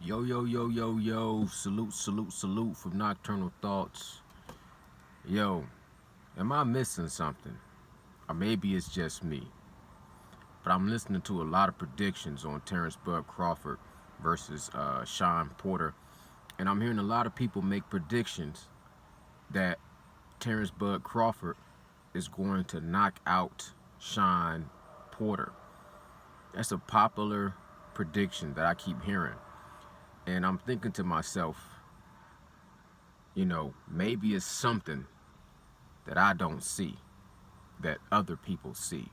Yo, yo, yo, yo, yo. Salute, salute, salute from Nocturnal Thoughts. Yo, am I missing something? Or maybe it's just me. But I'm listening to a lot of predictions on Terrance Crawford versus Shawn Porter. And I'm hearing a lot of people make predictions that Terrance Crawford is going to knock out Shawn Porter. That's a popular prediction that I keep hearing. And I'm thinking to myself, maybe it's something that I don't see that other people see.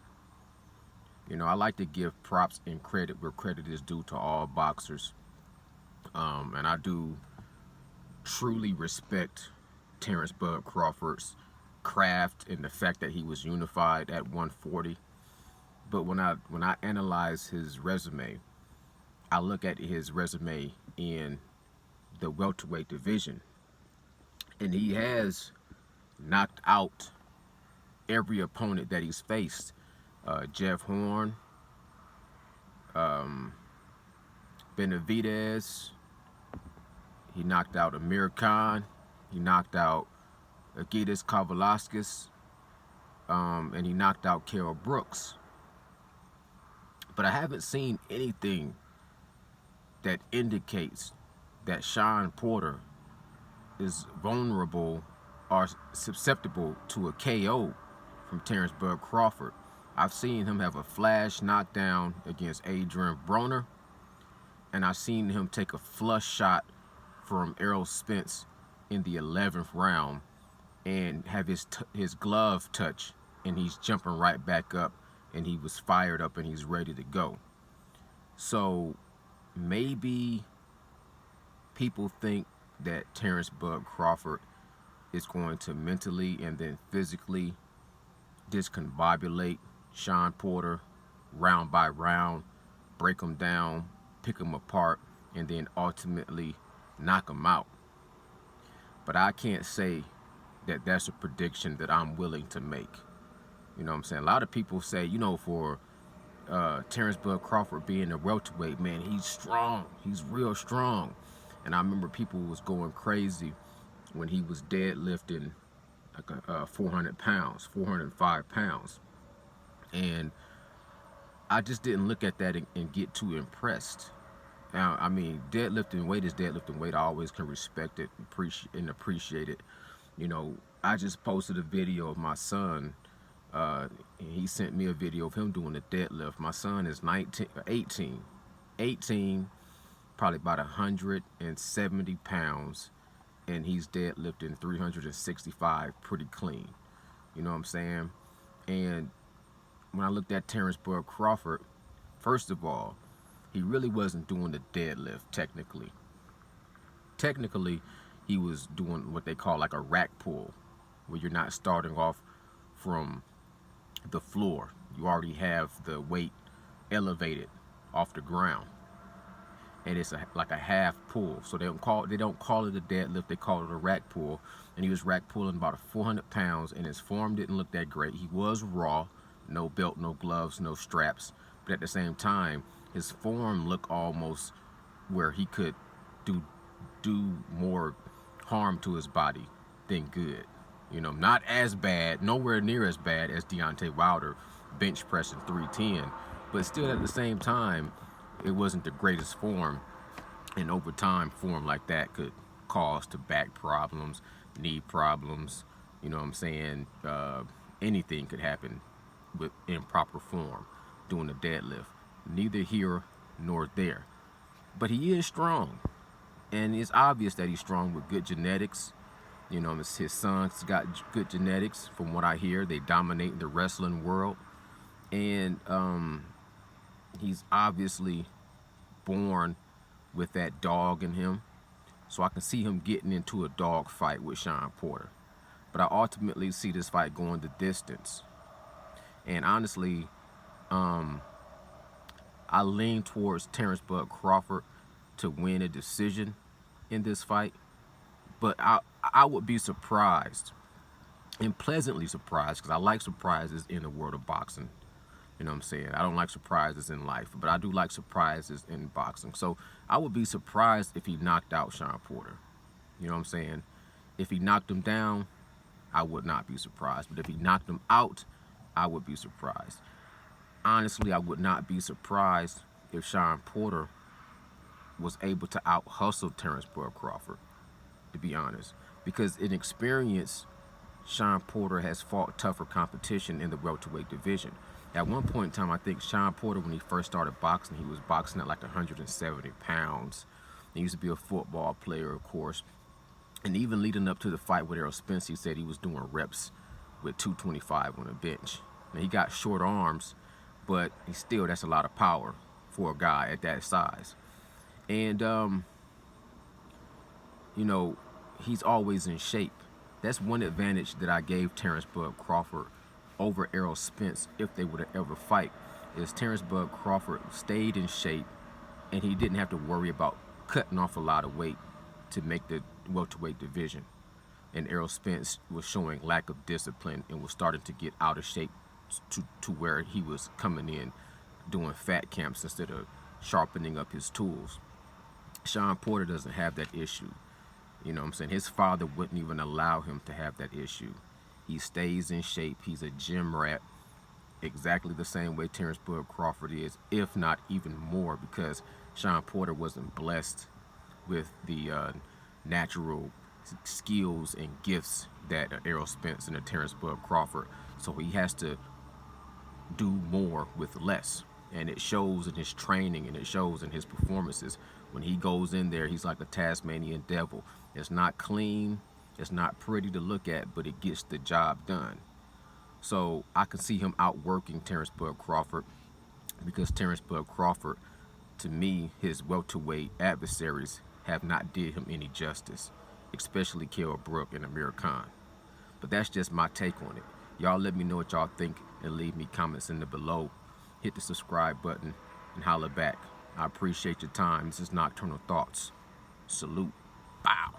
I like to give props and credit where credit is due to all boxers. And I do truly respect Terrance Crawford's craft and the fact that he was unified at 140. But when I analyze his resume, I look at his resume in the welterweight division, and he has knocked out every opponent that he's faced. Jeff Horn, Benavidez. He knocked out Amir Khan. He knocked out Agitas Kavalaskis. And he knocked out Carol Brooks. But I haven't seen anything that indicates that Shawn Porter is vulnerable or susceptible to a KO from Terrance Crawford. I've seen him have a flash knockdown against Adrian Broner, and I've seen him take a flush shot from Errol Spence in the 11th round and have his glove touch, and he's jumping right back up, and he was fired up and he's ready to go. So maybe people think that Terrance Crawford is going to mentally and then physically discombobulate Shawn Porter round by round, break him down, pick him apart, and then ultimately knock him out. But I can't say that that's a prediction that I'm willing to make. You know what I'm saying? A lot of people say, for Terrance Crawford being a welterweight, man, he's strong. He's real strong. And I remember people was going crazy when he was deadlifting like 400 pounds, 405 pounds. And I just didn't look at that and get too impressed. Now, I mean, deadlifting weight is deadlifting weight. I always can respect it and appreciate it. I just posted a video of my son. He sent me a video of him doing a deadlift. My son is 18, probably about 170 pounds, and he's deadlifting 365 pretty clean. You know what I'm saying? And when I looked at Terrance Crawford, first of all, he really wasn't doing the deadlift technically. Technically, he was doing what they call like a rack pull, where you're not starting off from the floor. You already have the weight elevated off the ground, and it's like a half pull. So they don't call it a deadlift. They call it a rack pull. And he was rack pulling about 400 pounds, and his form didn't look that great. He was raw, no belt, no gloves, no straps. But at the same time, his form looked almost where he could do more harm to his body than good. Not as bad, nowhere near as bad as Deontay Wilder bench pressing 310, but still at the same time, it wasn't the greatest form. And over time, form like that could cause to back problems, knee problems. You know what I'm saying? Anything could happen with improper form doing a deadlift. Neither here nor there. But he is strong. And it's obvious that he's strong with good genetics. His son's got good genetics. From what I hear, they dominate the wrestling world. And he's obviously born with that dog in him. So I can see him getting into a dog fight with Shawn Porter. But I ultimately see this fight going the distance. And honestly, I lean towards Terrance Crawford to win a decision in this fight. But I would be surprised and pleasantly surprised, because I like surprises in the world of boxing, You know what I'm saying? I don't like surprises in life, but I do like surprises in boxing. So I would be surprised if he knocked out Shawn Porter. You know what I'm saying? If he knocked him down, I would not be surprised. But if he knocked him out, I would be surprised. Honestly, I would not be surprised if Shawn Porter was able to out hustle Terrance Crawford, to be honest. Because in experience, Shawn Porter has fought tougher competition in the welterweight division. At one point in time, I think Shawn Porter, when he first started boxing, he was boxing at like 170 pounds. He used to be a football player, of course. And even leading up to the fight with Errol Spence, he said he was doing reps with 225 on a bench. Now, he got short arms, but that's a lot of power for a guy at that size. And, you know, he's always in shape. That's one advantage that I gave Terrance Bud Crawford over Errol Spence if they would have ever fight, is Terrance Bud Crawford stayed in shape and he didn't have to worry about cutting off a lot of weight to make the welterweight division. And Errol Spence was showing lack of discipline and was starting to get out of shape to where he was coming in doing fat camps instead of sharpening up his tools. Shawn Porter doesn't have that issue. You know what I'm saying? His father wouldn't even allow him to have that issue. He stays in shape. He's a gym rat, exactly the same way Terrance Bud Crawford is, if not even more, because Shawn Porter wasn't blessed with the natural skills and gifts that Errol Spence and Terrance Bud Crawford. So he has to do more with less. And it shows in his training and it shows in his performances. When he goes in there, he's like a Tasmanian devil. It's not clean, it's not pretty to look at, but it gets the job done. So I can see him outworking Terrance Bud Crawford, because Terrance Bud Crawford, to me, his welterweight adversaries have not did him any justice, especially Kell Brook and Amir Khan. But that's just my take on it. Y'all let me know what y'all think and leave me comments in the below. Hit the subscribe button and holla back. I appreciate your time. This is Nocturnal Thoughts. Salute. Bow.